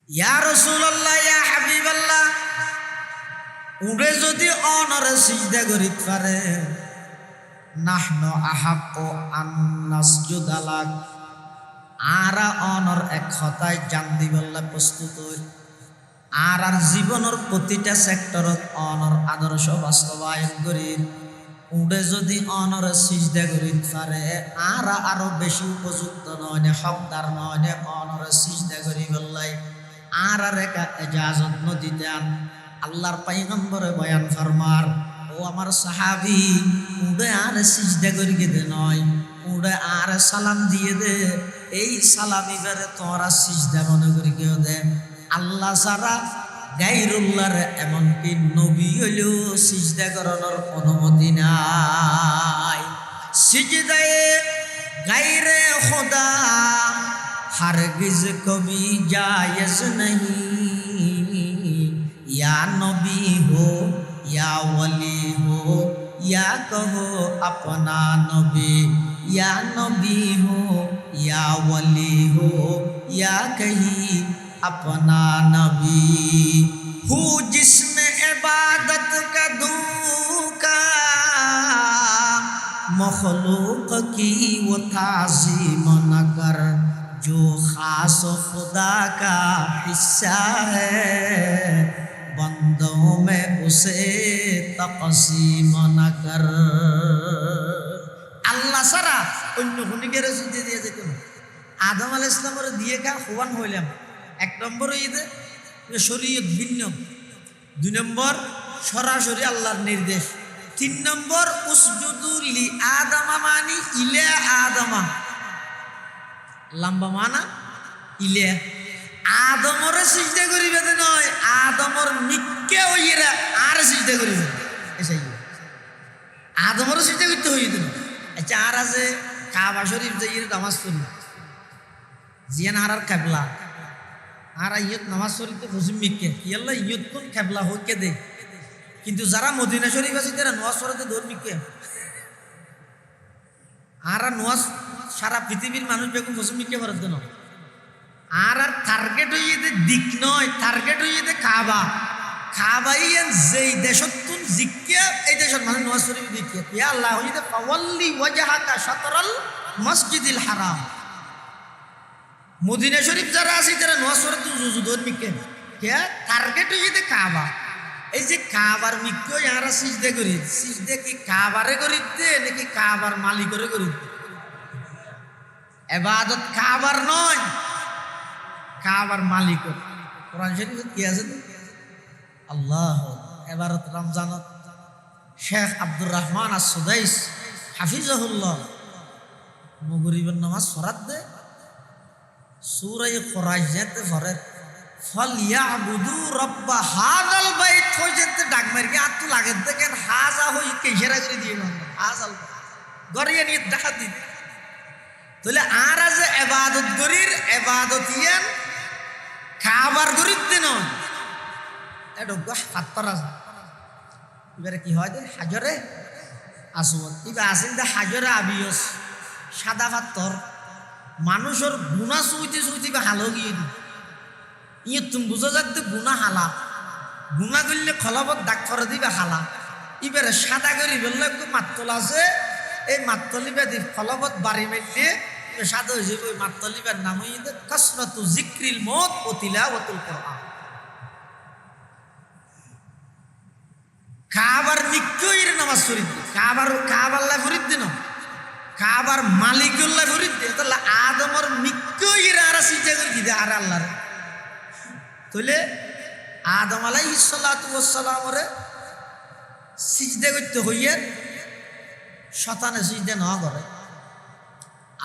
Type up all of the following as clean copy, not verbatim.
ইয়া রাসূলুল্লাহ, ইয়া হাবিবাল্লাহ, উড়ে যদি অনরে সিজদা করিত পারে, নাহনু আহাক্কু আন নাসজুদা লাক, আরা অনর এক কথায় জান দিবল্লা প্রস্তুত হই। আর জীবনের প্রতিটা সেক্টরত অনর আদর্শ বাস্তবায়ন করি। উড়ে যদি অনরে সিজদা করিত পারে, আরা আরো বেশি উপযুক্ত নয়, হকদার নয় অনরে সিজদা করি বললাই। আর একা এজাজত নদিতেন আল্লাহর পয়গম্বরে বয়ান ফরমার, ও আমার সাহাবী, উড়ে আর সিজদা করি দে নয়, উড়ে আর সালাম দিয়ে দে। এই সালাম এবারে তোরা সিজদা মনে করি কেউ দে। আল্লাহ সারা গায়রুল্লাহর এমনকি নবী হইলেও সিজদা করানোর অনুমতি নাই। সিজদায়ে গায়রে খোদা हरगिज कभी जायज़ नहीं, या नबी हो या वली हो, या कहो अपना नबी, या नबी हो या वली हो, या कहीं अपना नबी। हूँ जिसमें इबादत का धोखा, मखलूक की वो ताज़ीम न कर, जो खास खुदा का हिस्सा है, बंदों में उसे तक़सीम न कर। আল্লাহ সারা অন্য হুনিকে রসিদ দিয়ে যেত না। আদম আলাইহিস সালামের দিয়ে কা হওয়ান হইলাম। এক নম্বর ঈদে শরীয়ত ভিন্ন, দুই নম্বর সরাসরি আল্লাহর নির্দেশ, তিন নম্বর উসজুদু লি আদমা মানি ইলা আদমা, লম্বা মানা ইলে আদমরে সিজদা করিবে নয়, আদমর মিক্কে হইরা আর সিজদা করিবে। এসাই আদমরে সিজদা করতে হইবে না। আচ্ছা, আর আছে কাবা শরীফ যাইয়ে নামাজ পড়ি, জিয়ান আর কাবলা আর ইয়ত নামাজ পড়িতে পশ্চিম মিক্কে ইয়াল্লা ইয়ত কোন কাবলা হইকে দে। কিন্তু যারা মদিনা শরীফ আছে তারা নামাজ পড়তে দৌড় মিক্কে আর নামাজ সারা পৃথিবীর মানুষ বেগুন পশ্চিমকে ভারত দেন। আর টার্গেট হইয়ে দিক নয়, টার্গেট হইয়ে কাবা। কাবাই যেই দেশতুন জিকিয়া এই দেশের মানুষ নওয়াজ শরীফ দিকে ইয়া আল্লাহ হইতে ফাওয়াল্লি ওয়াজহাকা শাতরাল মসজিদিল হারাম। মদিনা শরীফ যারা আছে তারা নওয়াজ শরীফ জুজুদর মিকে কে টার্গেট হইয়ে কাবা। এই যে কাবার মিকে ইয়ারা সিজদা করি, সিজদা কি কাবারে করি দে নাকি কাবার মালিকরে করি? এবাদত কাবার নয়, কাবার মালিক। কোরআন শরীফে কি আছে? আল্লাহ এবারত রমজানত শেখ আব্দুর রহমান as-সুদাইস হাফিজাহুল্লাহ মগরিবের নামাজ ফরাত দে সূরা খুরাইজাতে ফরে ফালইয়াবুদু রাব্ব হাযাল বাইত হইতে ডাক মারি কি আত্তু লাগে দেখেন হাজা হই কে ইশারা করে দিয়ে হাজাল গরিয়া নিয়ে দেখা দিন। তাহলে আর যে এবাদত গরির এবাদতিয়ান কাবার গরির দিন এটা হাত্তরা এবারে কি হয় হাজরে আসওয়াদ ইবা আসেন দা হাজরে আবিয়স সাদা পাথর মানুষের গুনাহ সুইতে সুইতে বা হালো গিয়ে দি ইয়ে তুমি বুঝা যাচ্ছে গুনাহ হালা, গুনাহ করলে খলাবত দাগ করে দিবে হালা। এবারে সাদা করি বললে একটু মাত্তল আছে, এই মাত্তলিবা দি ফলবত বাড়ি মেললে সাদা হয়ে যাবে। ওই মাত্তলিবার নাম হইতে কাসরাতু যিকরিল মউত ওয়া তিলাওয়াতুল কুরআন। কাবার নিকইর নামাজ পড়িতে কাবাল্লাহ ফরিদ না, কাবার মালিকুল্লাহ ফরিদ দে। তাহলে আদমর নিকইর আর সিজদা করে দিতে আর আল্লাহর। তাহলে আদম আলাইহিস সালাতু ওয়াস সালামরে সিজদা করতে হইয়ে শতানে সিজদা না করে,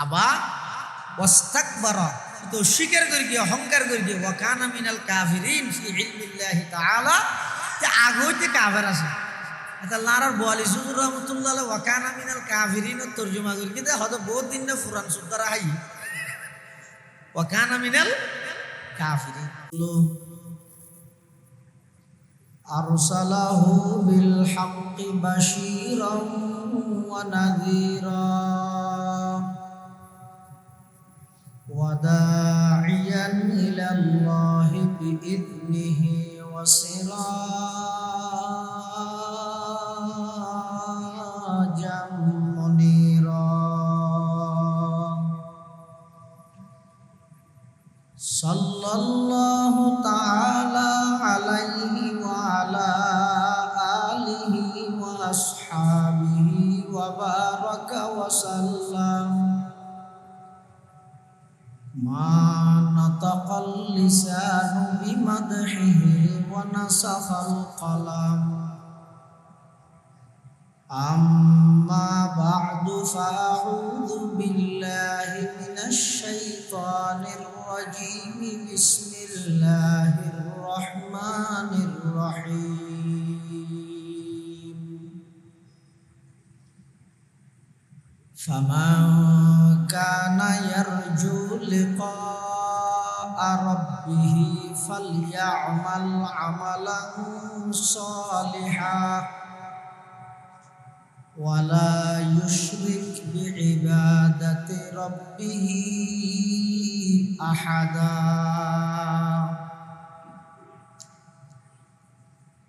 আবার ওয়াস্তাকবারা তো স্বীকার করে গিয়ে অহংকার করে গিয়ে ওয়া কানা মিনাল কাফিরিন ফি ইলমিল্লাহি তাআলা। যে আগতে কাফের আছে এটা লারার বোয়ালি সুজুর রহমাতুল্লাহ আলাইহি ওয়া কানা মিনাল কাফিরিন তরজমা করে গিয়ে হয়তো বহুত দিন না ফুরান সুদ্দারা হাই ওয়া কানা মিনাল কাফিরিন। আরসালাহু বিল হাক্কি বাশীরান ওয়া নাযীরা ওয়া দাঈয়ান ইলাল্লাহি بإذنه وسراجا منيرا صلى الله تعالى عليه وعلى آله وأصحابه وبارك وسلم ما نطق اللسان بمدحه ونسخ القلم أما بعد فأعوذ بالله من الشيطان الرجيم بسم الله الرحمن الرحيم فمن كان يرجو لقاء ربه فليعمل عملا صالحا ولا يشرك بعبادة ربه أحدا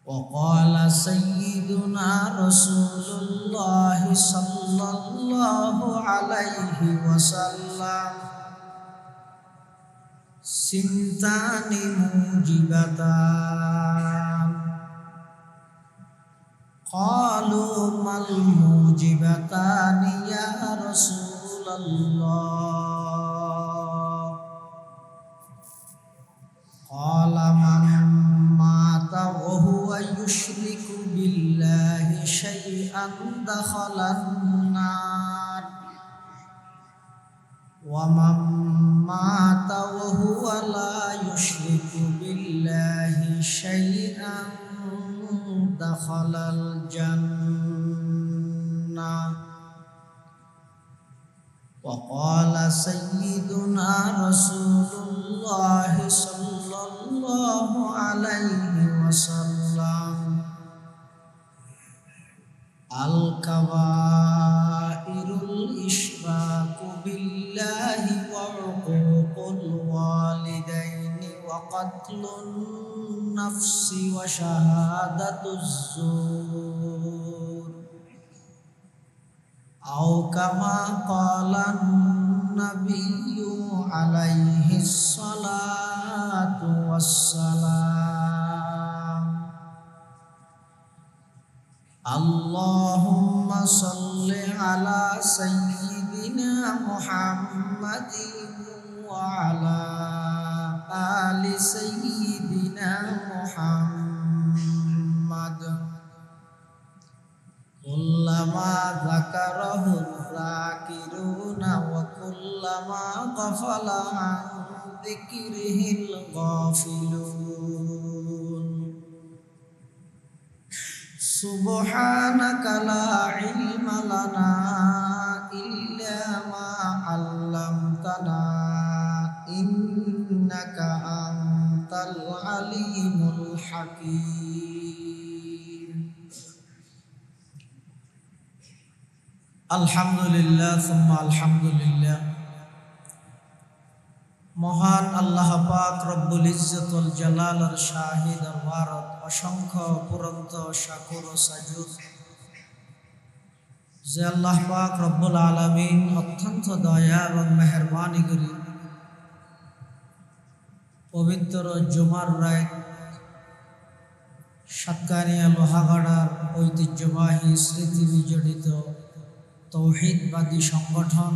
وقال سيدنا رسول الله صلى الله عليه وسلم سنتان موجبتان قالوا ما الموجبتان يا رسول الله قال من مات وهو يشرك بالله شيئا دخل النار ومن مات وهو لا يشرك بالله شيئا دخل الجنة وقال سيدنا رسول الله صلى الله عليه وسلم الكبائر الإشراك بالله وعقوق الوالدين وقتل النفس وشهادة الزور أو كما قال النبي عليه الصلاة والسلام اللهم صل على سيدنا محمد وعلى آل سيدنا محمد كلما ذكره الذاكرون وكلما غفل عن ذكره الغافلون سبحانك لا علم لنا إلا ما علمتنا إنك أنت العليم الحكيم الحمد لله ثم الحمد لله মহান আল্লাহ পাক রব্বুল ইজ্জতুল জালালের শাহিদ দরবারত অসংখ্য পুরন্ত শাকুর ও সাজুদ যে আল্লাহ পাক রব্বুল আলামিন অত্যন্ত দয়া এবং মেহেরবানি করি পবিত্র জুমার রাত সাতকানিয়া লোহাগাড়ার ঐতিহ্যবাহী স্মৃতি বিজড়িত তৌহিদবাদী সংগঠন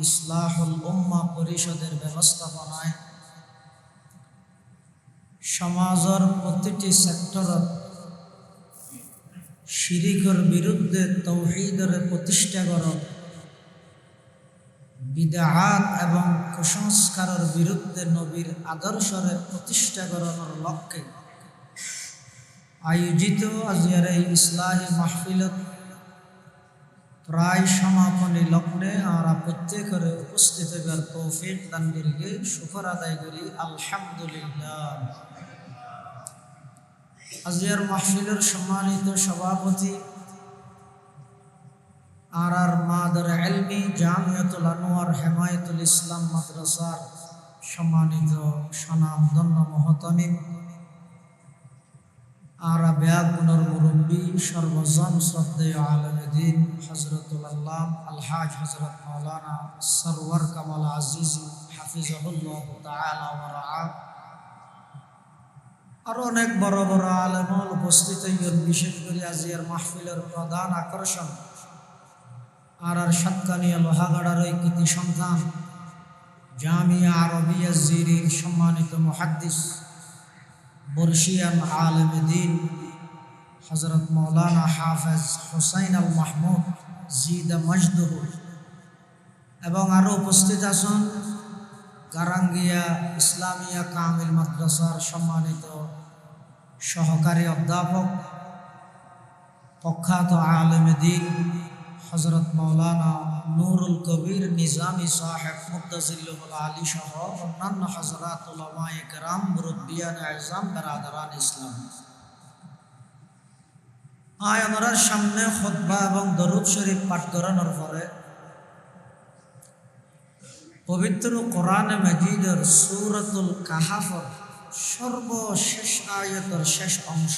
ইসলাহুল উম্মাহ পরিষদের ব্যবস্থাপনায় সমাজের প্রতিটি সেক্টরত শিরিকের বিরুদ্ধে তৌহিদের প্রতিষ্ঠা করা বিদআত এবং কুসংস্কারের বিরুদ্ধে নবীর আদর্শের প্রতিষ্ঠা করার লক্ষ্যে আয়োজিত আজকের এই ইসলাহি মাহফিলত প্রায় সমাপনী লগ্নে আমরা প্রত্যেকের উপস্থিত হবার তৌফিক দান করিকে শুকর আদায় করি আলহামদুলিল্লাহ। আজকের মাহফিলের সম্মানিত সভাপতি আর মাদার ইলমি জামিয়াতুল আনোয়ার হেমায়েতুল ইসলাম মাদ্রাসার সম্মানিত স্বনামধন্য মুহতামিম আর ব্যাগুণর মুরব্বী সর্বজন শ্রদ্ধেয় আলমদিন হজরতুল আল্লাহ আলহাজ হজরত মৌলানা সরওয়ার কামাল আজিজি হাফিজাহুল্লাহ তাআলা ওয়া রাআ। আরো অনেক বড় বড় আলেমল উপস্থিত হইবেন। বিশেষ করে আজিয়ার মাহফিলের প্রধান আকর্ষণ আর সাতকানিয়া লোহাগাড়ার এই কৃতি সন্তান জামিয়া আরবিয়া জিরির সম্মানিত মুহাদ্দিস বর্ষিয়ান আলেম দ্বীন হযরত মাওলানা হাফেজ হুসাইন আল মাহমুদ জিদা মজদুহ এবং আরও উপস্থিত আছেন গারাঙ্গিয়া ইসলামিয়া কামিল মাদ্রাসার সম্মানিত সহকারী অধ্যাপক প্রখ্যাত আলেম দ্বীন হযরত মাওলানা নুরুল কবির নিজামী সাহেব মুক্তাজিল্লুল আলী সহ অন্যান্য হযরত উলামায়ে কেরাম মুরব্বিয়ান আযম বেরাদারান ইসলাম। ওনার সামনে খুতবা এবং দরুদ শরীফ পাঠ করানোর পরে পবিত্র কোরআনে মাজিদের সূরাতুল কাহাফের সর্বশেষ আয়াতের শেষ অংশ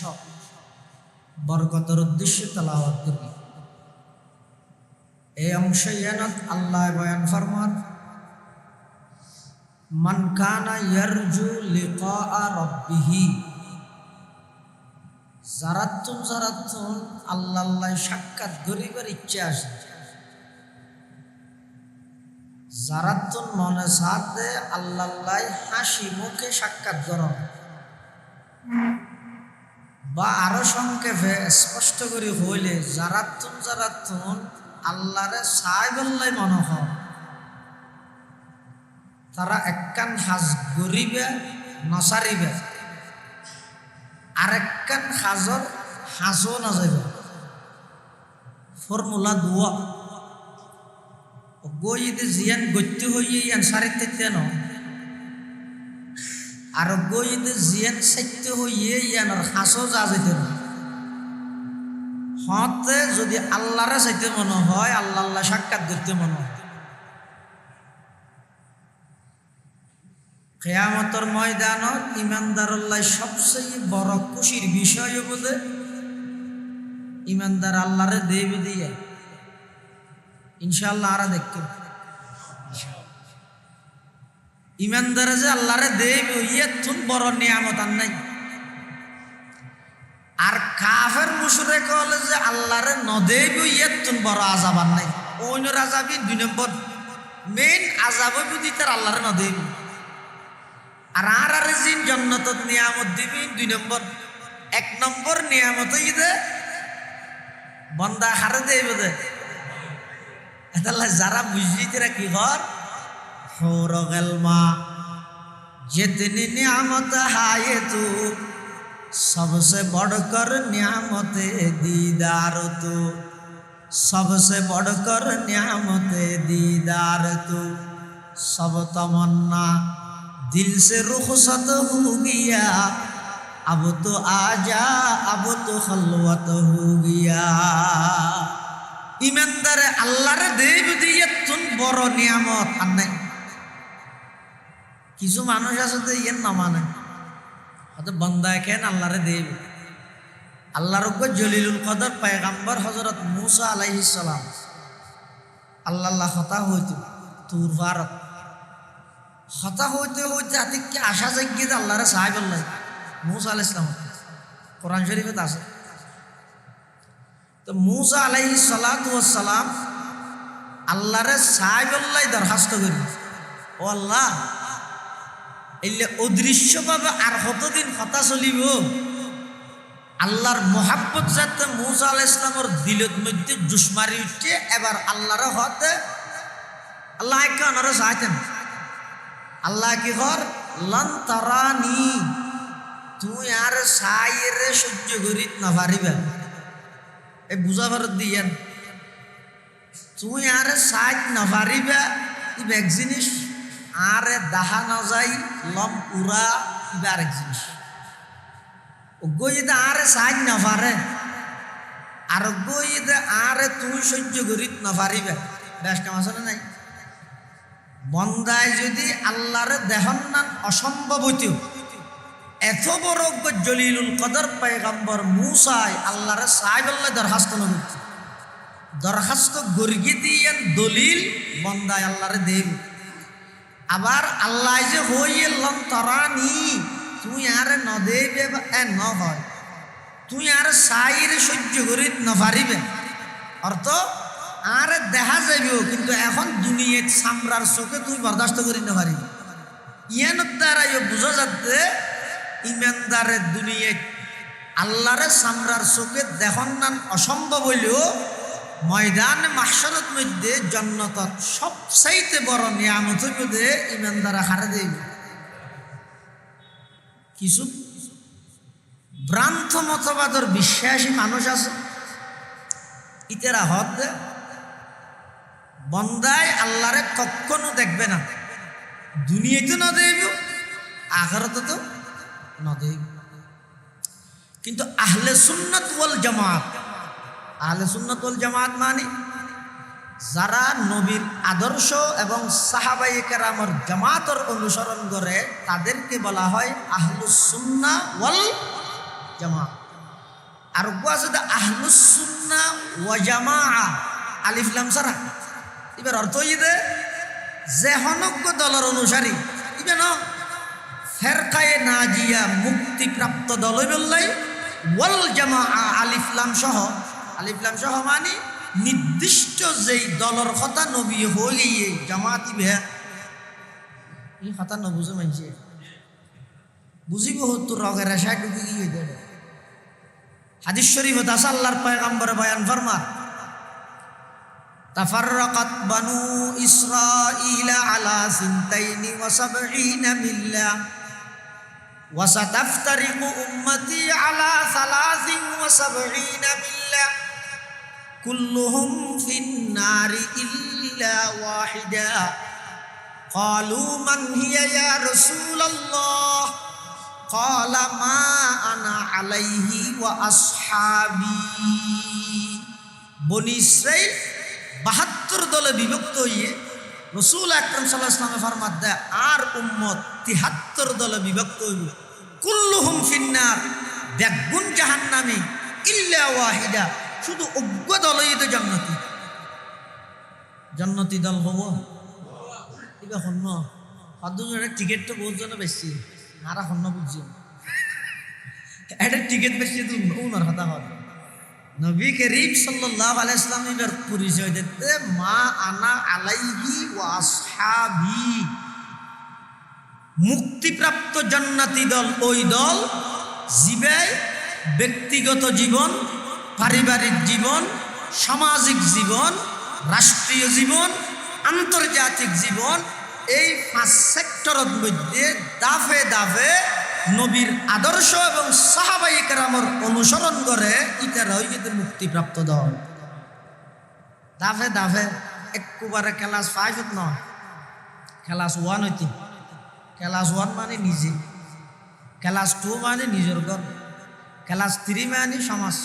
বরকতের উদ্দেশ্যে তেলাওয়াত করি। এই অংশে এনাত আল্লাহ বয়ান ফরমান, মান কানা ইয়ারজু লিকা রাব্বিহি, যারাতুন আল্লাহ সাক্ষাৎ করিবার ইচ্ছা আছে, যারাতুন মনে সাথে আল্লাহ হাসি মুখে সাক্ষাৎ করন, বা আরো সংক্ষেপে স্পষ্ট করে হইলে যারাতুন আল্লাহরে সাইবল্লাই মনে হয়, তারা একখান হাজ গরিবে নসারিবে আর একখান হাজর হাজও না যাবে। ফর্মুলা দুয়া গইতে জিয়ান গত্য হইয়ে আনসারিত তেন আর গইতে জিয়ান সত্য হইয়ে ইয়ানোর হাসও যা যেতে না। হতে যদি আল্লাহরে চাইতে মনে হয় আল্লাহ সাক্ষাৎ করতে মনে হয়। কিয়ামতের ময়দানত ইমানদারুল্লাহ সবচেয়ে বড় খুশির বিষয় বলে ইমানদার আল্লাহরে দেবে দিয়ে ইনশাআল্লাহ আরা দেখতে ইমানদারে যে আল্লাহরে দেবে ইয়েতুন বড় নিয়ামত আর নাই। আর কাফের মুশরিক হলে যে আল্লাহরে নদেব ইয়েতুন বড় আযাব আর নাই। অন্য আযাবই 2 নম্বর মেইন আযাব যদি তার আল্লাহরে নদেব আর জিন জান্নাতত নিয়ামত দিবি 2 নম্বর। 1 নম্বর নিয়ামত ইদে বান্দা হারে দেবে দে আল্লাহ যারা বুঝলি তারা কি হর হৌরগলমা जितनी नियामत है तू सबसे बढ़कर नियामत दीदार तू, सबसे बढ़कर नियामत दीदार तू, सब तमन्ना दिल से रुखसत हो गया, अब तो आजा अब तो खलवत हो गया। ईमानदार আল্লাহর দেব দিয়ে তুন বড় নিয়ামত আর নাই। কিছু মানুষ আছে তো ইয়ের না মানে হয়তো বন্দা কেন আল্লাহরে দেব। আল্লাহর জলিলুল কদর পয়গম্বর হযরত মুসা আলাইহিস সালাম আল্লাহ হতা হইতো তুর ভারত হতা হইতে হইতে আদিকে আশা জাগিয়ে যে আল্লাহরে সাহেব আল্লাহ মুসা আলাইহিস সালাম কোরআন শরীফে আছে। তো মুসা আলাইহিস সালাতু ওয়াস সালাম আল্লাহরে সাহেব আল্লাহ দরখাস্ত করি, ও আল্লাহ এলে অদৃশ্যভাবে আর কতদিন কথা চলিব। আল্লাহর মোহাব্বত যাতে মুসা আলাইহিস সালামের দিলের মধ্যে জুস মারি উঠছে। এবার আল্লাহর হতে আল্লাহ কেনারে চাইতেন আল্লাহ কি কর লন তারানি তুই আর সাইরে সহ্য করিত না পারিবে। এই বুঝা ভারত দিয়েন তুই আর সাইত না পারিবে এক জিনিস আরে দাহা না যাই লম উড়া আরেক জিনিস। গইতে আরে সাইজ না পারে আর গইতে আরে তুই সহ্য করিত না পারিবে। বেশ কাম আছে না নাই? বন্দায় যদি আল্লাহরে দেহন না অসম্ভব হইত এত বড় জলিলুল কদর পয়গম্বর মুসাই আল্লাহরে সাহেব আল্লাহ দরখাস্ত নগর দরখাস্ত গর্গি দিয়েন দলিল বন্দায় আল্লাহরে দেব আবার আল্লাহ যে হইলাম তরানি তুই আর ন দেবে ন হয় তুই আর সাইরে সহ্য করি নপারিবে অর্থ আর দেখা যাইব কিন্তু এখন দুনিয়ার সামরার চোখে তুই বরদাস্ত করি নপারিবে ইয়ান দ্বারা বুঝা যাচ্ছে ইমানদারের দুনিয়ায় আল্লাহরে সামরার চোখে দেখন নান অসম্ভব হইলেও ময়দান মাহশরের মধ্যে জান্নাতত সবচাইতে বড় নিয়ামত মধ্যে ইমানদারা হারে দেবে কিছু ভ্রান্ত মতবাদের বিশ্বাসী মানুষ আছে ইতারা হদ বন্দায় আল্লাহরে কখনো দেখবে না দুনিয়াতে না দেব আখিরাতে তো না দেব কিন্তু আহলে সুন্নাত ওয়াল জামাত আহলে সুন্নাত ওয়াল জামাত মানে যারা নবীর আদর্শ এবং সাহাবায়ে কেরামের জামাতের অনুসরণ করে তাদেরকে বলা হয় আহলুস সুন্নাহ ওয়াল জামাত আর আছে আহলুস সুন্নাহ ওয়া জামাআ আলিফ লাম সারা এবার অর্থ ইদে যে হনজ্ঞ দলের অনুসারী ইবেন ফেরকায়ে নাজিয়া মুক্তিপ্রাপ্ত দল বললাই ওয়াল জামাআ আলিফ লাম সহ মানে নির্দিষ্ট যেই দলের কথা নবী হয়ে গিয়ে জামাতি বে এই কথা ন বুঝে মানছে বুঝিব হতো রগের আশায় ঢুকে গিয়ে দেবে হাদিস শরীফ দাস আল্লাহর পয়গম্বর বয়ান ফরমা তাফাররাকাত বানু ইসরাঈলা আলা সিনতাইনি ওয়া সাবঈনা মিল্লাহ ওয়া সাতাফতারিকু উম্মতি আলা সালাসিন ওয়া সাবঈনা মিল্লাহ কুল্লুহুম ফিন্নারি ইল্লা ওয়াহিদা ক্বালু মান হিয়া ইয়া রাসূলুল্লাহ ক্বালা মা আনা আলাইহি ওয়া আসহাবি বনি ইসরাইল 72 দলে বিভক্ত হয়ে রাসূল আকরাম সাল্লাল্লাহু আলাইহি ওয়াসাল্লাম ফরমাত দেয় আর উম্মত 73 দলে বিভক্ত হইব কুল্লুহুম ফিন্নার বেগুন জাহান্নামী ইল্লা ওয়াহিদা শুধু অজ্ঞ দলই তো জান্নাতি দল হব এবার হন্য সাধুজনের টিকিট তো বহুত জনে বেশি আরা হন্য বুঝছি এটা টিকিট বেশি তো উনার কথা হয় নবী করিম সাল্লাল্লাহু আলাইহি ওয়াসাল্লাম এর পরিচয় দিতে মা আনা আলাইহি ওয়া আসহাবি মুক্তিপ্রাপ্ত জান্নাতি দল ওই দল জীবে ব্যক্তিগত জীবন পারিবারিক জীবন সামাজিক জীবন রাষ্ট্রীয় জীবন আন্তর্জাতিক জীবন এই 5 সেক্টরের মধ্যে দাফে দাফে নবীর আদর্শ এবং সাহাবায়ে কেরামের অনুসরণ করে ইতারা হইতে মুক্তিপ্রাপ্ত দল দাফে দাফে একবারে ক্লাস 5 নয় ক্লাস 1 হইতে ক্লাস 1 মানে নিজে ক্লাস 2 মানে নিজের ঘর ক্লাস 3 মানে সমাজ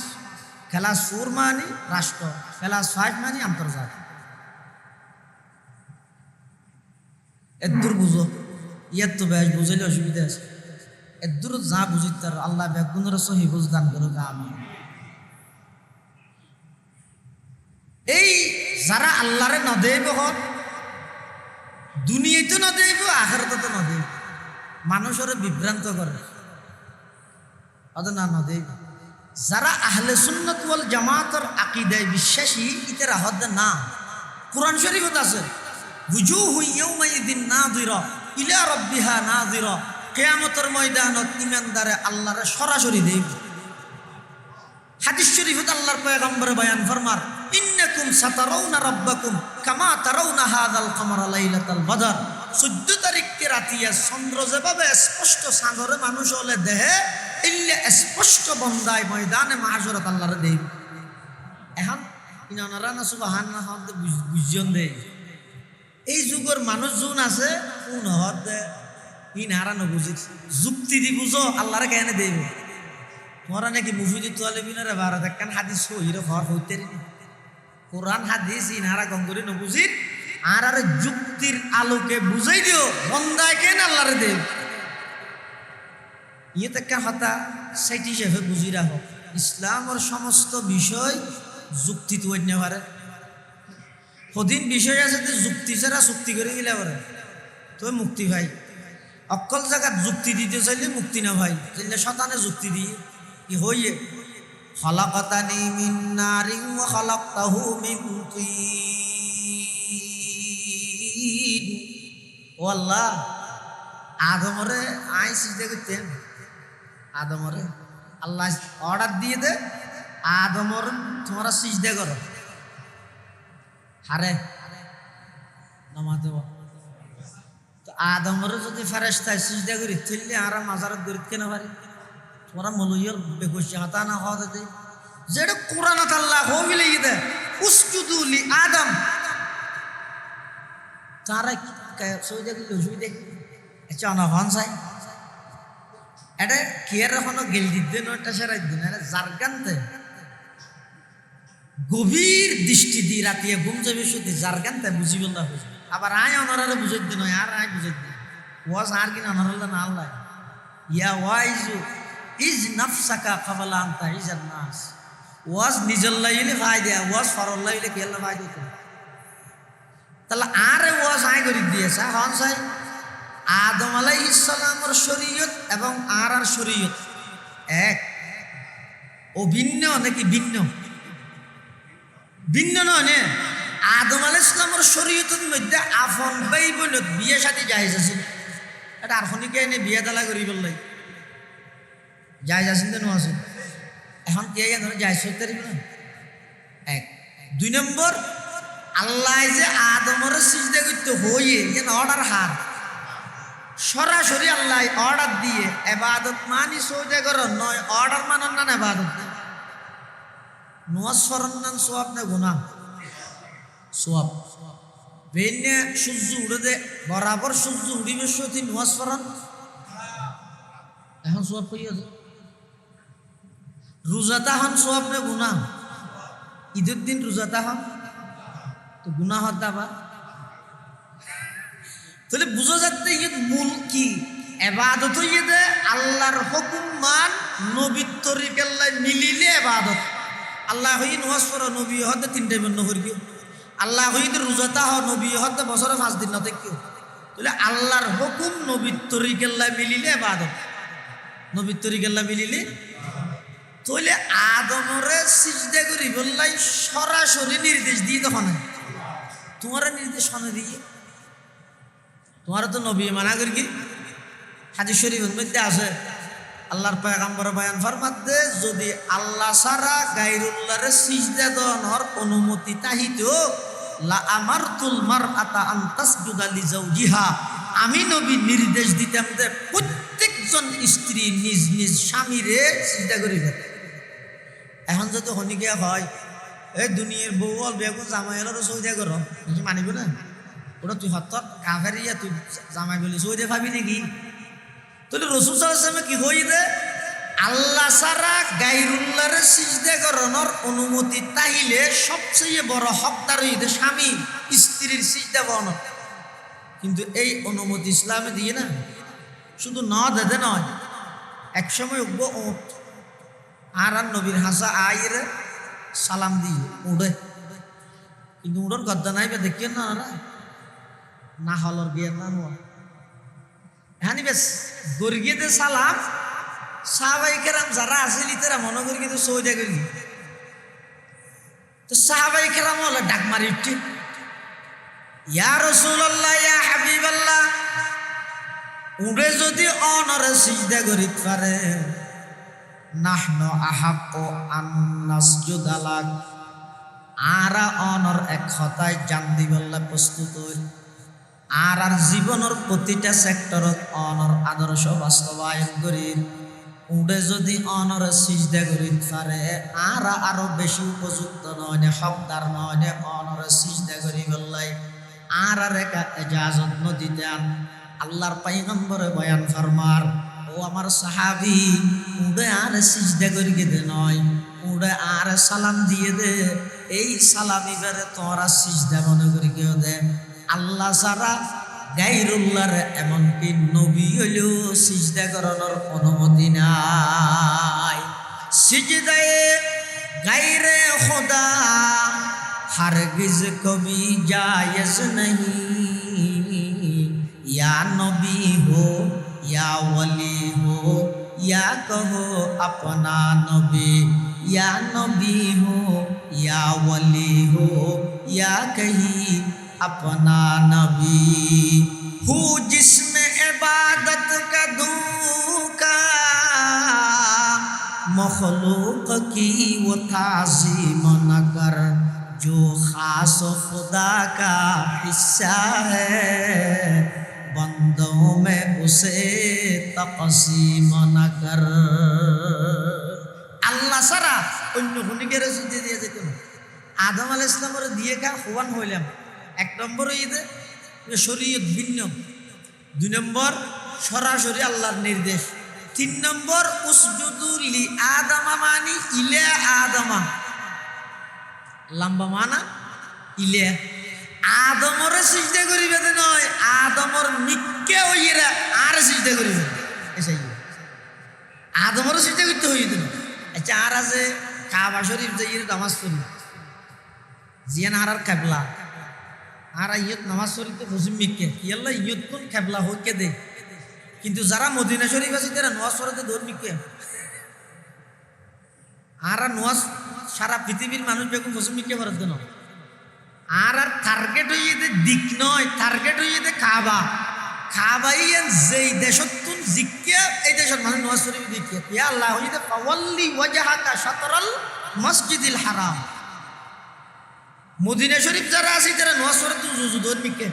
ক্লাস 4 মানে রাষ্ট্র ক্লাস 5 মানে আন্তর্জাতিক এদুর বুঝো ইয়ার তো বেশ বুঝাইলে অসুবিধা আছে এদুর যা বুঝি তার আল্লাহ বেগুনের সহি বুঝ দান করো আমি এই যারা আল্লাহরে না দেব হন দুনিয়াতে না দেব আখিরাতে তো না দেব মানুষের বিভ্রান্ত করে ওদের না দেব যারা আহলে সুন্নাত ওয়াল জামাতের আকীদায় বিশ্বাসী ইতারা হদ না কুরআন শরীফত আছে বুজুহু ইয়াউমাইদিন নাযিরা ইলা রাব্বিহা নাযিরা কিয়ামতের ময়দানত ঈমানদারে আল্লাহরে সরাসরি দেব হাদিস শরীফত আল্লাহর পয়গম্বর বয়ান ফরমার ইন্নাকুম সাতারাউনা রাব্বাকুম কামা তারাউনা হাযাল কমারা লাইলাতাল বদর 14 তারিখে রাতিয়া চন্দ্র যেভাবে স্পষ্ট চাঁদরে মানুষ হলে দেহে ইল্লা স্পষ্ট বন্দায় ময়দানে মাহশরত আল্লাহরে দেব এখন ইনারা না সুবহানাল্লাহ বুঝজন দেয় এই যুগের মানুষ যোন আছে কোন হদ ইনারা না বুঝি যুক্তি দি বুঝো আল্লাহরে কেন দেব তোরা নাকি মুফিদি তালিবিনের ভারত একখান হাদিস হইরে ঘর হইতে কোরআন হাদিস ইনারা গঙ্গরি না বুঝির আর আর যুক্তির আলোকে বুঝাই দিও বন্দায় কেন আল্লাহরে দেব ইয়ে একটা হতা সাইট হিসেবে বুঝি রাখো ইসলামের সমস্ত বিষয় যুক্তি তো অন্য পারে সদিন বিষয় আছে যে যুক্তি ছাড়া চুক্তি করে গেলে পারে তো মুক্তি ভাই অকল জায়গাত যুক্তি দিতে চাইলে মুক্তি না ভাই তাহলে শতানে যুক্তি দিয়ে কি হইয়ে খলাকাতানি মিন নারিন ওয়া খলাকতাহু মিন তিন ও আল্লাহ আদমরে আই সিজদা করতেন আদমরে আল্লাহ অর্ডার দিয়ে দে আদমর তোমরা সিজদা করো হারে নামাতে তো আদমরে যদি ফেরেশতায় সিজদা করি তাহলে আর মাজারত করি কেন পারি তোমরা মলইয়র বেকুশি হাতা না হওয়া দে যেটা কোরআনত আল্লাহ হবিলে দে উসজুদু লি আদম তারা সইদা কি সুবিধা আচ্ছা না হন চাই এটা কেয়ার এখনো গেল দিতে নয়টা সেরাই দিন এটা জারগানতে গভীর দৃষ্টি দিয়ে রাতিয়ে ঘুম যাবে শুধু জারগানতে বুঝি বললা আবার আয় অনারে বুঝাই দিন আর আয় বুঝাই দিন ওয়াজ আর কিনা অনারল্লা না আল্লাহ ইয়া ওয়াইজু ইজ নাফসাকা কাবলা আনতা ইজান নাস ওয়াজ নিজের লাইলে ভাই দেয়া ওয়াজ ফরল লাইলে কেলা ভাই দিত তাহলে আরে ওয়াজ আয় করে দিয়েছে হন চাই আদম আলাইহিস সালামের শরীয়ত এবং আর শরীয়ত এক ও ভিন্ন নাকি ভিন্ন ভিন্ন নয় আদম আলাইহিস সালামের শরীয়তের মধ্যে আফন ভাই বোন বিয়ে শাদী জায়েজ আছে এটা আর খনিকে এনে বিয়ে দালা করি বললাই জায়েজ আছে না আছে এখন কে ধরে জায়েজ হতে পারি না এক দুই নম্বর আল্লাহ যে আদমের সিজদা করতে হইয়ে যেন অর্ডার হার সরাসরি আল্লাহ অর্ডার দিয়ে ইবাদত মানি সৌদা করো নয় অর্ডার মানন না ইবাদত নওয়াজ ফরন না সওয়াব না গুনাহ সওয়াব বেনে সূর্য উড়ে দে বরাবর সূর্য উড়িবে সতি নওয়াজ ফরন এখন সওয়াব কই আছে রোজাটা হন সওয়াব না গুনাহ ঈদের দিন রোজাটা হন তো গুনাহ হতা বা তাহলে বুঝা যাচ্ছে ইয়ে মূল কি ইবাদত হইয়ে দে আল্লাহর হুকুম মান নবীর তরিকাল্লাহ মিলিলে ইবাদত আল্লাহ হই নামাজ পড়ো নবী হতে 3 টাইম বন্ধ করবি আল্লাহ হই রোজাটা হ নবী হতে বছরে 5 দিন না দেখো তাহলে আল্লাহর হুকুম নবীর তরিকাল্লাহ মিলিলে ইবাদত নবীর তরিকাল্লাহ মিলিলে তাহলে আদমরে সিজদা করি বললাই সরাসরি নির্দেশ দিয়ে তখন তোমার নির্দেশ শোনা দিয়ে তোমার তো নবী মানা করি কি হাদিস শরীফের মধ্যে আছে আল্লাহর পয়গম্বর বয়ান ফরমাতে যদি আল্লাহ ছাড়া গায়রুল্লাহরে সিজদা দেওয়ার অনুমতি তাহিতো লা আমারতুল মারআতা আন তাসজুদা লিজাওজিহা আমি নবী নির্দেশ দিতাম যে প্রত্যেকজন স্ত্রী নিজ নিজ স্বামীরে সিজদা করিবে এখন যদি হনিকে হয় এই দুনিয়ার বউল বেগুন জামাইলেরও সৌদা করো মানিব না ওটা তুই হত কাফেরিয়া তুই জামাই বলি সৌদে ভাবি নাকি তাহলে রাসূল সাল্লাল্লাহু আলাইহি ওয়াসাল্লাম কি হইবে আল্লাহ ছাড়া গায়রুল্লাহর সিজদা করানোর অনুমতি তাইলে সবচেয়ে বড় হকদার হইবে স্বামী স্ত্রীর সিজদা করানো কিন্তু এই অনুমতি ইসলামে দিয়ে না শুধু না দেদে নয় একসময় উঠবো ওঠ আর নবীর হাসা আয়ের সালাম দিয়ে উড়ে কিন্তু উড়োর গদ্দা নাই বা দেখিয়েন না না হলর বিয়ের না হ্যাঁ বেশ গর্গিয়েতে সালাম সাহাবাই কেরাম যারা আসিলি তারা মনে করি কিন্তু সৌদা করি তো সাহাবাই কেরাম হলো ডাক মারি উঠি ইয়া রাসূলুল্লাহ ইয়া হাবিবাল্লাহ উড়ে যদি অনরে সিজদা করি পারে নাহনু আহাক্কু আন নাসজুদা লাক আরা অনর এক কথায় জান দিবল্লা প্রস্তুত হই আর জীবনের প্রতিটা সেক্টরত অনর আদর্শ বাস্তবায়ন করি উড়ে যদি অনর সিজদা করি পারে আর আরো বেশি উপযুক্ত নয় হকদার নয় অনর সিজদা করি বললাই আর একা ইজাজত নদিতে আল্লাহর পয়গম্বরে বয়ান ফরমার ও আমার সাহাবী উড়ে আর সিজদা করি দে নয় উড়ে আর সালাম দিয়ে দে এই সালাম এবারে তোরা সিজদা মনে করি কেউ দে আল্লাহ ছাড়া গায়রুল্লাহর এমনকি নবী হইলেও সিজদা করানোর অনুমতি নাই। সিজদায়ে গায়রে খোদা হারগিজ কবি জায়েজ नहीं। या नबी हो या वली हो या कहो अपना नबी, या नबी हो या वली हो या कही अपना नबी। हूँ जिसमें इबादत का धोखा मखलूक की वो ताज़ीम न कर, जो खास खुदा का हिस्सा है बंदों में उसे तक़सीम न कर। আল্লাহ ছাড়া অন্য হুনিকে রসিদ দিয়ে যেত না। আদম আলাইহিস সালামের দিয়ে কা হওয়ান হইলাম। এক নম্বর ঈদে শরীয়ত ভিন্ন, দুই নম্বর সরাসরি আল্লাহর নির্দেশ, তিন নম্বর উসজুদু লি আদমা মানি ইলা আদমা, লম্বা মানা ইলে আদমরে সিজদা করিবে নয়, আদমর মিক্কে হইরা আর সিজদা করিবে। এসাই আদমরে সিজদা করতে হইবে না। আচ্ছা আর আছে কাবা শরীফ যাইয়ে নামাজ পড়ি জিয়ান আর কাবলা আর ইয়ত নামাজ পড়িতে পশ্চিম মিক্কে ইয়াল্লা ইয়ত কোন কাবলা হইকে দে, কিন্তু যারা মদিনা শরীফ আছে তারা নামাজ পড়তে দৌড় মিক্কে আর নামাজ সারা পৃথিবীর মানুষ বেগুন পশ্চিম মিক্কে পড়তে না। আর টার্গেট হইয়ে দিক নয়, টার্গেট হইয়ে কাবা। কাবাই যেই দেশতুন জিকিয়া এই দেশের মানুষ নামাজ শরীফ দিকে ইয়া আল্লাহ হইতে ফাওয়াল্লি ওয়াজহাকা শাতরাল মসজিদিল হারাম। মদিনা শরীফ যারা আছে তারা নামাজ পড়তে জুজুদর মিকে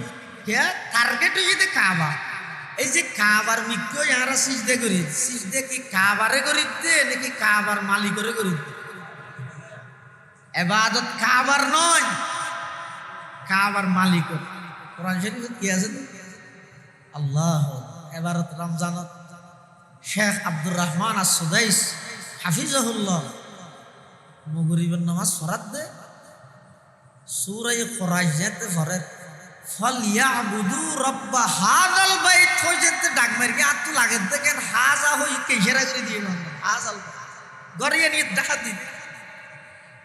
কে টার্গেট হইয়ে কাবা। এই যে কাবার মিকে যারা সিজদা করি, সিজদা কি কাবারে করিতে নাকি কাবার মালিকরে করিতে? ইবাদত কাবার নয়, কাবার মালিক। কোরআন শরীফে কি আছে? আল্লাহ। এবারত রমজানত শেখ আব্দুর রহমান আস-সুদাইস হাফিজাহুল্লাহ মগরিবের নামাজ পড়াত দে সূরা খুরাইজাত পড়ে ফালইয়াবুদু রাব্ব হাযাল বাইত কইতে ডাক মারি কি আত্তু লাগে দেখেন হাজা হই কেশরা করে দিয়ে হাজাল গরিয়া নিয়ে দেখা দি।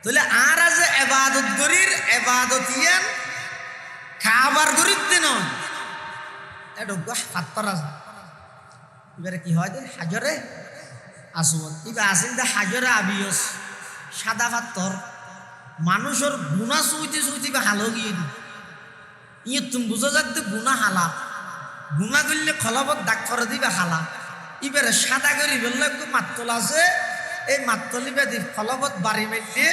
তাহলে আর আছে ইবাদত গরির ইবাদতিয়ান কাবার গরির দিন এটা পাত্তর আছে। এবারে কি হয় হাজরে আসওয়াদ এবার আসেন হাজরে আবিয়স সাদা পাত্তর মানুষের গুণা চুইতে চুইতে হালো গিয়ে দি ইয়ে তুমি বুঝা যাচ্ছে গুণা হালা, গুণা করলে খলবত দাগ করে দিবে হালা। এবারে সাদা করি বললে একটু মাত্তল আছে, এই মাত্তলিবা দি ফলবত বাড়ি মেললে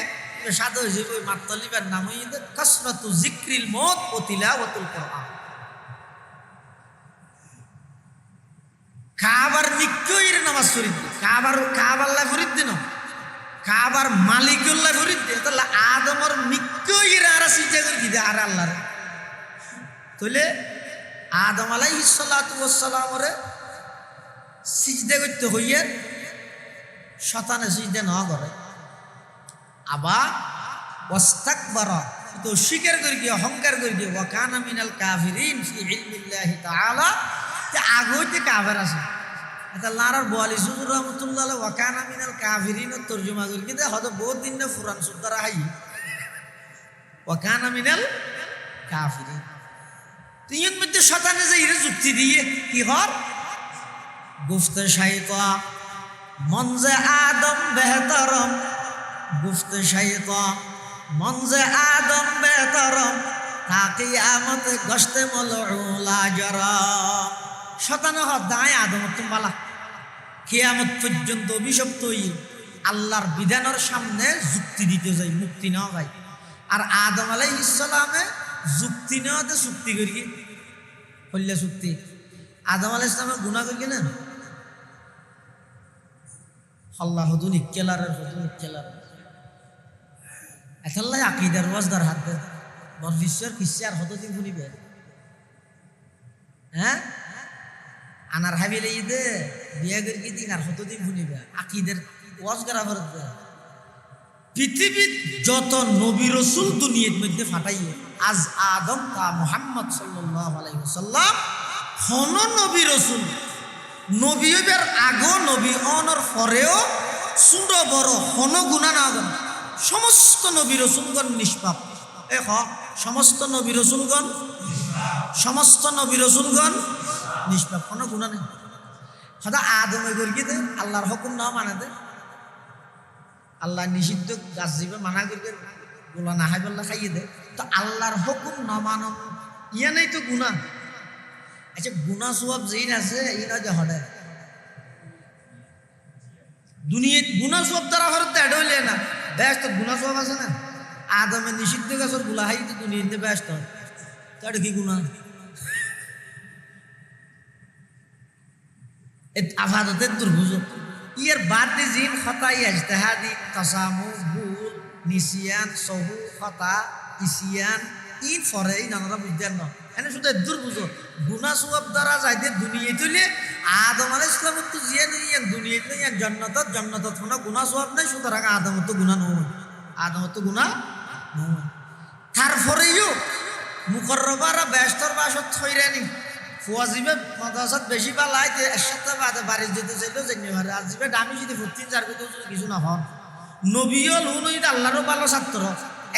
সাদা হয়ে যাবে। ওই মাত্তলিবার নাম হইতে কাসরাতু যিকরিল মউত ওয়া তিলাওয়াতুল কুরআন। কাবার নিকইর নামাজ পড়িতে কাবাল্লাহ ফরিদ না, কাবার মালিকুল্লাহ ফরিদ দে। তাহলে আদমর নিকইর আর সিজদা করে দিতে আর আল্লাহর। তাহলে আদম আলাইহিস সালাতু ওয়াস সালামরে সিজদা করতে হইয়ে শতানে সিজদা না করে। আবার ওয়াস্তাকবারা তো স্বীকার করে গিয়ে অহংকার করে গিয়ে ওয়া কানা মিনাল কাফিরিন ফি ইলমিল্লাহি তাআলা। যে আগতে কাফের আছে এটা লারার বোয়ালি সুজুর রহমতুল্লাহ আলাইহি ওয়া কানা মিনাল কাফিরিন তরজমা করে কিন্তু হয়তো বহুত দিন না ফুরান সুদ্দারা হাই ওয়া কানা মিনাল কাফিরিন। তিন মধ্যে শতানে যে এর যুক্তি দিয়ে কি হর গুফতে শাইতা মনজে আদম বেহতরম, গুফতে শাইতা মনজে আদম বেহতরম তা কিয়ামত গশতে মলউলা জরা। শতানে হ দায় আদম তুমি বালা কিয়ামত পর্যন্ত অভিশপ্ত হই আল্লাহর বিধানের সামনে যুক্তি দিতে যাই, মুক্তি নেওয়া যায়। আর আদম আলাইহিস সালামে যুক্তি নেওয়াতে চুক্তি করি করলে চুক্তি আদম আলাইহিস সালামে গুনাহ করি না আল্লাহ হদুন ইক্কেলারের হদুন ইক্কেলার এতাল্লাই আকিদার ওয়াজদার হাত দে বর বিশ্বের কিসে আর হদদিন শুনিবে। হ্যাঁ আনার হাবিলে ঈদে বিয়া করি দিন আর হদদিন শুনিবে আকিদের ওয়াজ করা ফরত পৃথিবীর যত নবী রসুল দুনিয়ার মধ্যে ফাটাইয়ে আজ আদম তা মুহাম্মদ সাল্লাল্লাহু আলাইহি ওয়াসাল্লাম হন নবী রসুল নবী হইবার আগো নবী অনর পরেও ছোট বড় হন গুণা না গণ সমস্ত নবী রসুলগণ নিষ্পাপ সমস্ত নবী রসুলগণ নিষ্পাপ কোনো গুণা নেই সদা আদমে গড়িয়ে দে আল্লাহর হুকুম না মানে দে আল্লাহ নিষিদ্ধ গাছ জীবে মানা করবে গোলা না খাই বললে খাইয়ে দে তো আল্লাহর হুকুম না মানো ইয়া নেই তো গুণা আচ্ছা গুণা সব যেই আছে এই না যে হঠাৎ দুনিয়া গুণা সব দ্বারা হরতে এড হইলে না ব্যস্ত গুণা সব আছে না আদমে নিষিদ্ধ গাছের গুলা হাই তো দুনিয়াতে ব্যস্ত তার কি গুণা আফাদতের দুর্ভুজ ইয়ার বাদে জিন খতা ইজতিহাদি তাসামু ভুল নিসিয়ান সহু খতা ইসিয়ান ইন ফরে এই নানারা বুঝতেন না এনে শুধু দুর্ভুজ গুণা সওয়াব দ্বারা যাইতে দুনিয়ায় তুলে আদম আলাইহিস সালাম তো জিয়া নিয়ে দুনিয়াতে ইয়ান জান্নাত কোনো গুণা সওয়াব নাই সুতরাং আদম তো গুণা নয় তারপরেও মুকররবারা ব্যস্তর বাসত থইরানি ফুয়াজিবে মাদ্রাসাত বেশি পালাই এর সাথে বাদে বাড়ি যেতে চাইলেও জানি পারে আজিবে দামি যদি 14 ভিতরে কিছু না হন নবীল হুনই আল্লাহরও ভালো ছাত্র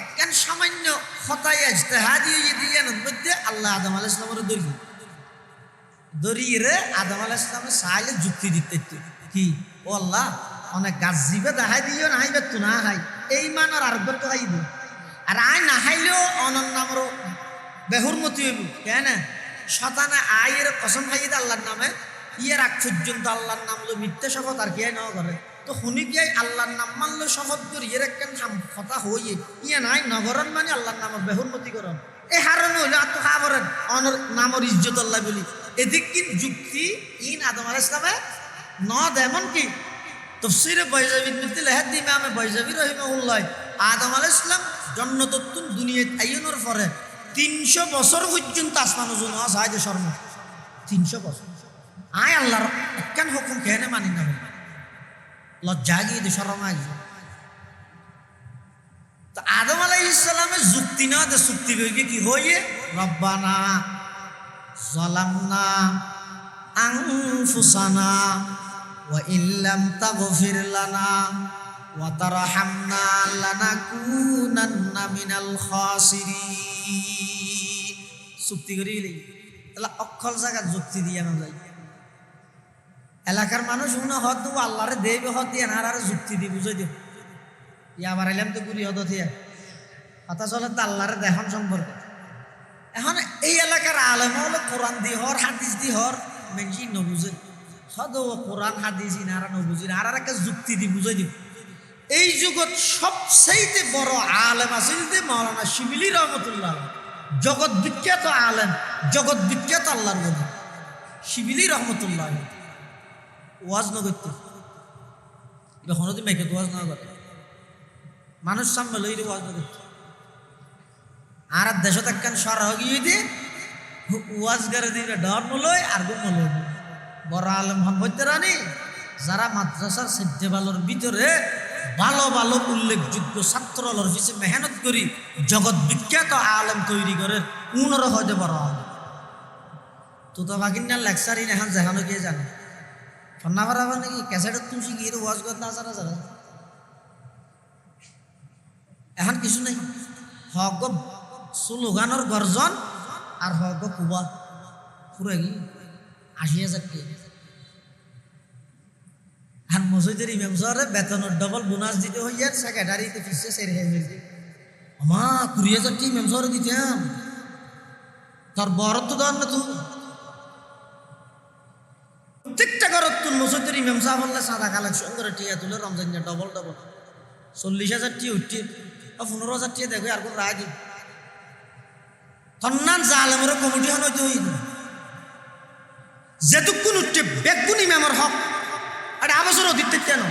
একখান সামান্য খতাই ইজতিহাদি দিয়ে মধ্যে আল্লাহ আদম আলাইহিস সালামের দরিয়ে আদম আলাইহিস সালামের সাইলে যুক্তি দিতে কি ও আল্লাহ অনেক গাছ জিবে দেখাই দিও না হাইবে তো না খাই এই মানের আরেকবার তো খাইব আর আয় না খাইলেও অনন্য নামরও বেহুরমতি হইব কেন শতানে আয়ের কসম খাইয়ে আল্লাহর নামে ইয়ের আগ পর্যন্ত আল্লাহর নাম লো মিথ্যে শপথ আর কে নেওয়া করে তো শুনি গিয়ে আল্লাহর নাম মানলো শপথ করি এর একখান কথা হইয়ে ইয়ে নাই নগরণ মানে আল্লাহর নাম বেহুরমতি করন এই হারণ হইলে আর তো খাবরেন অনর নামর ইজ্জত আল্লাহ বলি এদিক কি যুক্তি ইন আদম আলাইহিস সালামে ন দেমন কি তফসিরে বাইজাবি মিথিল হেদ ইমামে বাইজাবি রহিমাহুল্লাহ আদম আলাইহিস সালাম জন্নততুন দুনিয়াত আইয়ুনের পরে 300 বছর পর্যন্ত আসমান ওজন আছে যে শর্ম 300 বছর আয় আল্লাহর কেন হুকুম কেন মানি না লজ্জা গিয়ে দে শরম আগে তো আদম আলাইহিস সালামের যুক্তি না দে যুক্তি কইকে কি হইয়ে রব্বানা যালামনা আনফুসানা ওয়া ইল্লাম তাগফির লানা ওয়া তারহামনা লানাকুনান্না মিনাল খাসিরিন যুক্তি করিলে তাহলে অক্ষর জায়গা যুক্তি দিয়ে না যাই এলাকার মানুষ শুনে হদ দেবো আল্লাহরে দেবে হদ দিয়ে না আর যুক্তি দিয়ে বুঝাই দেব ইয়া আবার এলাম তো গুলি হদ থিয়া কথা চলে তো আল্লাহরে দেখন সম্পর্ক এখন এই এলাকার আলেম হলো কোরআন দি হর হাদিস দি হর মেনজি নবুঝে হদ কোরআন হাদিস ইনারা নবুঝে আর একটা যুক্তি দি বুঝাই দিব এই যুগত সবচেয়ে বড় আলেম আছিল যে মাওলানা শিবিলি রহমতুল্লাহ জগৎ বিখ্যাত আলেম জগৎ বিখ্যাত আল্লাহর নবী শিবিলি রহমতুল্লাহ ওয়াজ না করতে এখনো তো মেঘে ওয়াজ না করে মানুষ সামনে লইলে ওয়াজ না করতে আর দেশত একখান সরহ গিয়ে দিয়ে ওয়াজ করে দিবে ডর নলয় আর গুম নলয় বড় আলেম হন হইতে রানি যারা মাদ্রাসার সেদ্দেবালোর ভিতরে ভালো ভালো উল্লেখযোগ্য ছাত্রলর পিছিয়ে মেহনত করি জগৎ বিখ্যাত আলেম তৈরি করে উনরা হয়তো বড় আলেম তো বাকিনার লেকচারই এখন যেখানে গিয়ে জানে ঠান্ডা বাড়াবার নাকি ক্যাসেটের তুলসী গিয়ে ওয়াজ করতে আসারা যারা এখন কিছু নেই হক স্লোগানোর গর্জন আর হক কুবা পুরো কি 80,000 টাকা আর মসজিদের ইমাম সাহেব বেতনের ডবল বোনাস দিতে হইয়ার সেক্রেটারিতে ফিসে সেরে হয়েছে আমা 20,000 টাকা ইমাম সাহেব দিতাম তার বরাদ্দ দেওয়ার না তো প্রত্যেকটা ঘর তুল মসজিদের ইমাম সাহেব হলে সাদা কালেকশন করে টিয়া তুলে রমজান ডবল 40,000 টাকা উঠছে 15,000 টাকা দেখো আর কোন রায় দিন তন্নান জালেমের কমিটি হন হইতে হইল যেটুকুন উঠছে বেগুনি মেমর হক আর আবছর অতীত কেন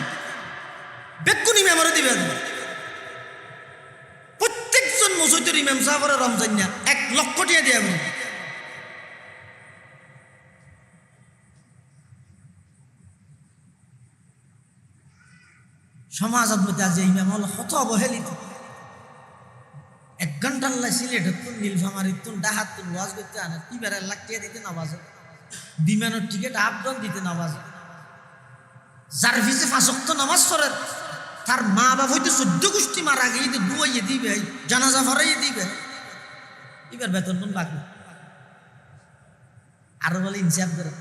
বেগুনি মেমরে দিবেন প্রত্যেকজন মসজিদের ইমাম সাহেবের রমজান 1 লক্ষ টাকা দিয়ে যাবেন সমাজত মধ্যে আজ ইমাম হল হত অবহেলিত। 1 ঘন্টা আল্লাহ সিলেট নীলফামারিতুন ডাহাতুন ওয়াজ করতে আনে, টিবার লাখিয়ে দিতে নবাজে, বিমানের টিকিট আপডাউন দিতে নবাজে। যার ভিসে 5 ওয়াক্ত নামাজ পড়ে, তার মা বাপ হয়তো 14 গোষ্ঠী মারা গিয়ে দুয়াইয়ে দিবে, জানাজা ফরাইয়ে দিবে, এবার বেতন বাকি। আরো বলে ইনসাফ করে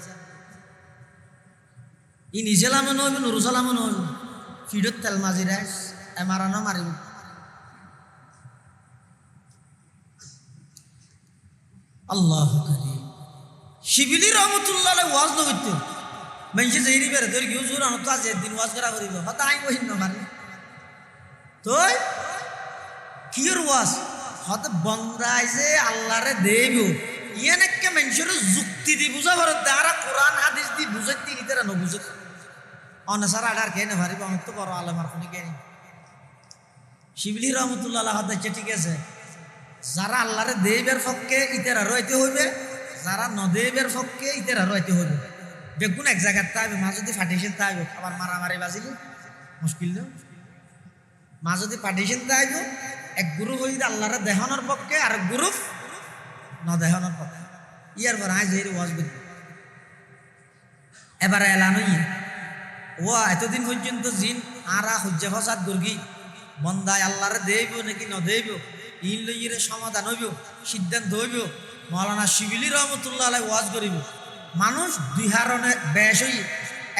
ই নিজেলামও নইব, নুরুসালামও নইব, ফিডত তেল মাজিরা মারানো মারিব। আল্লাহ শিবিলি রহমতুল্লাহ ওয়াজ নগত্য মানুষে যেই বেড়ে তোর কেউ জোর আনো তো আজ একদিন ওয়াজ করা করিব হয়তো আই বহিন নমারি তুই কির ওয়াজ হয়তো বন্দায় যে আল্লাহরে দেব ইয়ে নাকি মানুষের যুক্তি দি বুঝা ভারত আর কোরআন হাদিস দি বুঝাইতে ইতারা নবুঝে অনেসার আডার কে না ভারিব অনেক তো বড় আলেমার কোনে কে শিবিলি রহমতুল্লাহ হচ্ছে ঠিক আছে। যারা আল্লাহরে দেবের পক্ষে ইতারা রইতে হইবে, যারা নদেবের পক্ষে ইতারা রইতে হইবে। বেগুন এক জায়গায় তাইবে মা যদি ফাটিয়েছেন তাইব, আবার মারামারি বাজিলে মুশকিল না। মা যদি পাঠিয়েছেন তাইব, এক গ্রুপ হইতে আল্লাহরে দেখানোর পক্ষে আর এক গ্রুপ নদেখানোর পক্ষে। ইয়ার পর আজ এই ওয়াজ করি এবার এলান ও এতদিন পর্যন্ত জিন আরা হজ্জা ফসাদ দুর্গি বন্দায় আল্লাহরে দেব নাকি নদেব ইন লইয়ের সমাধান হইব, সিদ্ধান্ত হইব। মৌলানা শিবিলি রহমতুল্লাহ আলাই ওয়াজ করিব, মানুষ 2 হারণে বেশ হই।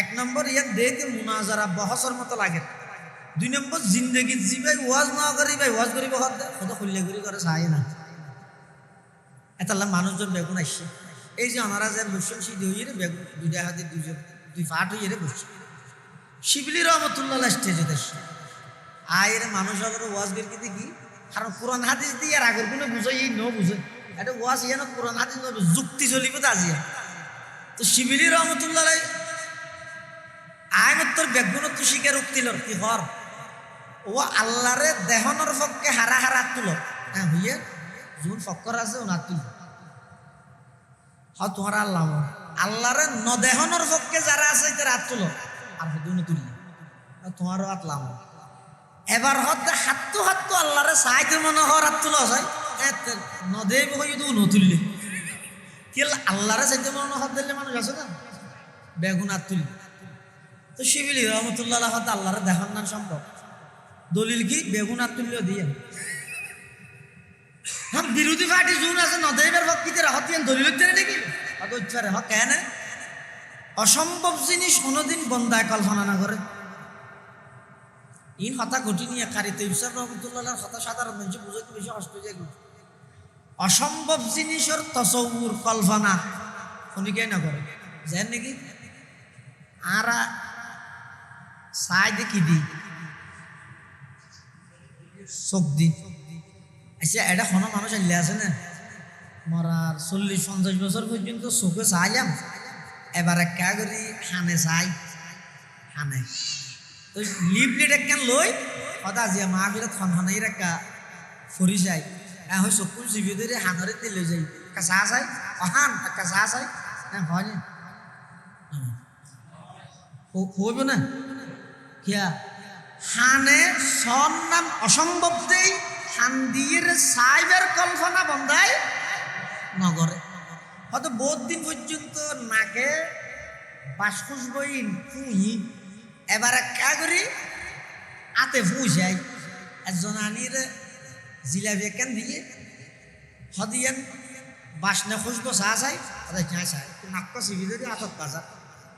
1 নম্বর ইয়ার দেতে মুনাজারা বহসের মতো লাগে। 2 নম্বর জিন্দগি জিবাই ওয়াজ না করি ভাই ওয়াজ করিব কত খুললে করি করে চাই না। এতাল্লা মানুষজন বেগুন আসছে, এই যে ওনারা যে বসছেন সিদ্ধি হইয়ে বেগুন 2 হাতে 2 ফাট হইয়ে বসছে। শিবিলি রহমতুল্লাহ স্টেজে দেখছে আয়ের মানুষ আবার ওয়াজ বের কি দেখি, কারণ কোরআন হাদিস দিয়ে আর আগের কোনো বুঝাই এই বুঝে এটা ওয়াজ ইয়ে না কোরআন হাদিস যুক্তি চলিব তো আজিয়া। তো শিবিলি রহমতুল্লাহ আয়মত্তর বেগুনত শিকার উক্তিল কি হর ও আল্লাহরে দেহনের পক্ষে হারা হারা তুল হ্যাঁ হইয়ে যখন ফক্কর আছে ওনার তুল হ্যাঁ তোমার আল্লাহ আল্লাহরে নদেহনের পক্ষে যারা আছে তার হাত তুল আর দুনো তুললি তোমারও হাত লাম। এবার হতে হাততো হাততো আল্লাহরে সাইতে মনে হওয়ার হাত তুলো যায় নদেব হইতো নতুললি কি আল্লাহরে চাইতে মনে হাত দিলে মানুষ আছে না বেগুন হাত তুলি। তো শিবিলি রহমতুল্লাহ হতে আল্লাহরে দেখার না সম্ভব, দলিল কি বেগুন হাত তুললেও দিয়ে হ্যাঁ বিরোধী পার্টি জুন আছে নদেবের ভক্তিতে রাহত দলিল নাকি উচ্চারে হ কেন অসম্ভব জিনিস কোনোদিন বন্দায় কল্পনা না করে। ইন হতা ঘটি নিয়ে কারিতে ইসলাম রহমতুল্লাহ হতা সাধারণ মানুষ বুঝাইতে বেশি কষ্ট যায়। অসম্ভব জিনিসের তসৌর কল্পনা অনেকেই না করে জানেন নাকি আরা চাই দেখি দি চোখ দি আচ্ছা এটা কোনো মানুষ আইলে আছে না মরার 40-50 বছর পর্যন্ত চোখে চাইলাম এবার একা করি হানে চাই হানে তো লিপলেট একখান লই কথা যে মা বিরাট খনখনাই রেখা ফরি যায় হয় চকুন চিবি ধরে হানরে দিলে যাই চাহ চাই অহান একটা চাহ চাই হ্যাঁ হয় না হইব না কিয়া হানে সন নাম অসম্ভব দেই হান দিয়ে সাইবার কল্পনা বন্ধায় নগরে হয়তো বহুত দিন পর্যন্ত নাকে বাসকুস বইন ফুই এবার কা করি আতে ফুই যাই একজন আনির জিলাপি কেন দিয়ে হদিয়ান বাসনা খুঁজবো চা চাই চাই চাই নাক চিবি যদি আতত বাজা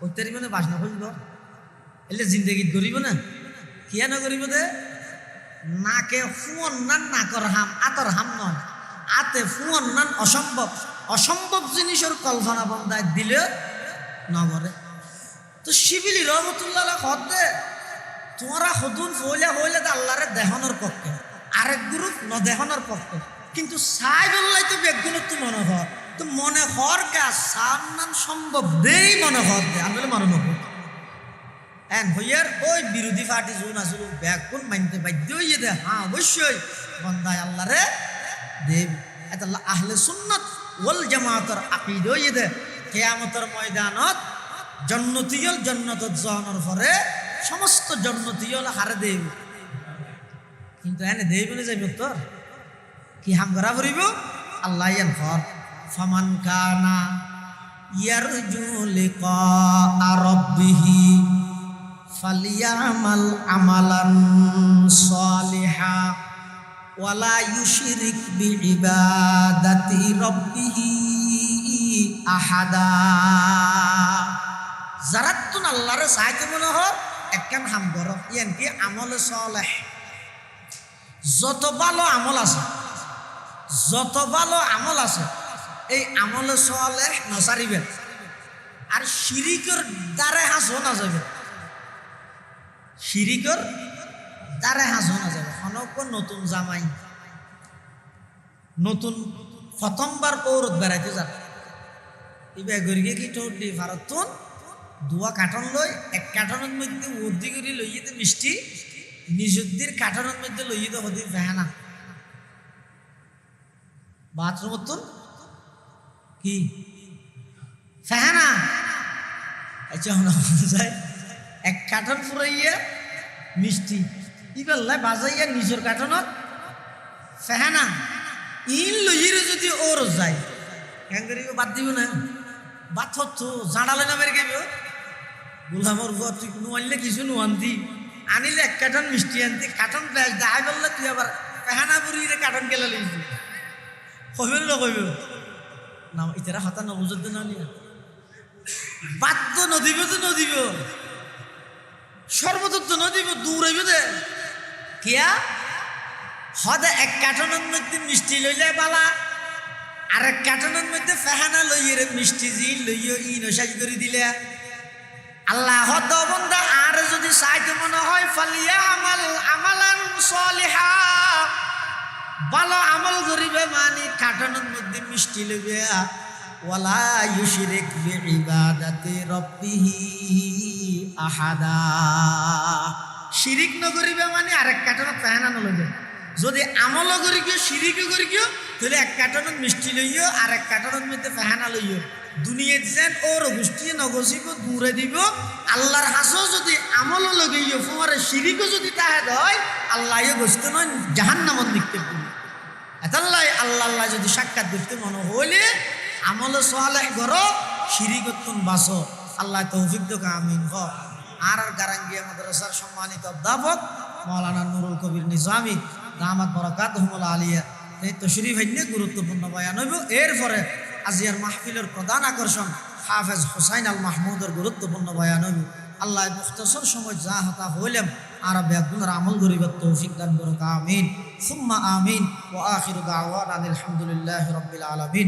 ওইটারি মানে বাসনা খুঁজব এলে জিন্দগিত করিব না কিয়া নকরিব দে নাকে ফুয়ন নান নাকর হাম আতর হাম নয় আতে ফুয়ন নান অসম্ভব অসম্ভব জিনিসের কল্পনা বন্ধায় দিলে নগরে। তো শিবিলি রহমতুল্লাহ হদে তোমরা হদুন হইলে হইলে তো আল্লাহরে দেহনের পক্ষে আরেক গ্রুপ নদেহনের পক্ষে কিন্তু সাই বললাই তো বেগুনের তো মনে হর তো মনে হর কাজ সামনান সম্ভব দেই মনে হর দে আমি মনে নব এন হইয়ার ওই বিরোধী পার্টি জোন আসল বেগুন মানতে বাধ্য হইয়ে দে হ্যাঁ অবশ্যই বন্দায় আল্লাহরে দেব এটা আহলে সুন্নাত ওয়াল জামাতের আকীদা হইয়ে দে কিয়ামতের ময়দানত জন্নতিয়ল জন্নতত জানার পরে সমস্ত জন্নতি হলো হারে দেব, কিন্তু এনে দেব বলে যাইব তোর কি হাম করা করিব আল্লাহ ইয়ান ঘর ফামান কানা ইয়ারজু লিকা রাব্বিহি ফালিয়ামাল আমালান সালিহা ওয়ালা ইউশরিক বিইবাদাতি রাব্বিহি আহাদা। যারা তুন আল্লাহরে চাইতে মনে হয় একখান হাম করো ইয়ান কি আমল সালেহ। যত ভালো আমল আছে, যত ভালো আমল আছে এই আমল সালেহ নসারিবেন, আর শিরিকের দ্বারে হাসো না যাবে, শিরিকের দ্বারে হাসো না যাবে। অনক নতুন জামাই নতুন প্রথমবার পৌরত বেড়াইতে যাবে, এবার গরিগে কি টোট দি ভারতুন দুয়া কার্টন লই, এক কার্টনের মধ্যে উর্দি করে লইয়ে মিষ্টি, নিজুদ্দির কার্টনের মধ্যে লইয়ে তো হদি ফেহানা বাথরুম তুন কি ফেহানা। আচ্ছা যায় এক কার্টন ফুরাইয়া মিষ্টি ইবেল্লায় বাজাইয়া নিজের কার্টনত ফেহানা ইন লইয়ে যদি ওর যায় কেন করিব বাদ দিব না, বাদ হতো জাঁড়ালে না বের গেব গোলামর ঘর তুই নুয়ানলে কিছু নুয়ান্তি আনিলে এক কার্টন মিষ্টি আনতি কার্টন দেখা করলে তুই আবার পেহানা বুড়িয়ে কার্টন গেলে লিখবি কইবেন না কইব না ইতারা হাতা নবুজত না নিয়ে বাদ তো নদীব তো নদীব সর্বত তো নদীব দূরাইব দে কিয়া হদে এক কার্টনের মধ্যে মিষ্টি লইলে বালা আর এক কার্টনের মধ্যে ফেহানা লইয়ে মিষ্টি জি লইয়ে ই নসাজ করে দিলে আল্লাহ বন্দা। আর যদি চাইতে মনে হয় ফালিয়া আমাল আমালান সালিহা ভালো আমল করিবে মানে কার্টনের মধ্যে মিষ্টি লইবে ওয়ালা ইউশরিক বিইবাদাতি রাব্বিহি আহাদা, শিরিক নকরিবে মানে আরেক কার্টনত ফেহানা নলইবে। যদি আমল করি গিয়ে শিরিকও করি গিয়ে তাহলে এক কার্টনত মিষ্টি লইও আর এক কার্টনের মধ্যে ফেহানা লইও দুনিয়াত যেন ওর গোষ্ঠী নগসিব দূরে দিব। আল্লাহর হাসও যদি আমলও লগাইও তোমার শিরিকও যদি তাহে হয় আল্লাহ গোষ্ঠ নয় জাহান্নামত নিক্ষেপ করবে। এতাল্লাই আল্লাহ আল্লাহ যদি সাক্ষাৎ দেখতে মনে হইলে আমল সালেহ করো শিরিকতুন বাসো। আল্লাহ তৌফিক দোক আমিন। হ আর গারাঙ্গিয়া মাদ্রাসার সম্মানিত অধ্যাপক মাওলানা নুরুল কবির নিজামী দামাত বরাকাতুহুল আলিয়া এই তশরিফ হইনে গুরুত্বপূর্ণ বয়ান হইব। এরপরে আজিয়ার মাহফিলের প্রধান আকর্ষণ হাফেজ হুসাইন আল মাহমুদের গুরুত্বপূর্ণ বয়ান হইব। আল্লাহ মুখতসর সময় যা হতা হইলাম আর বেগুনের আমল গরিবের তৌফিক দান করুক আমিন সুম্মা আমিন। ওয়া আখিরু দাওয়ানা আলহামদুলিল্লাহি রাব্বিল আলামিন।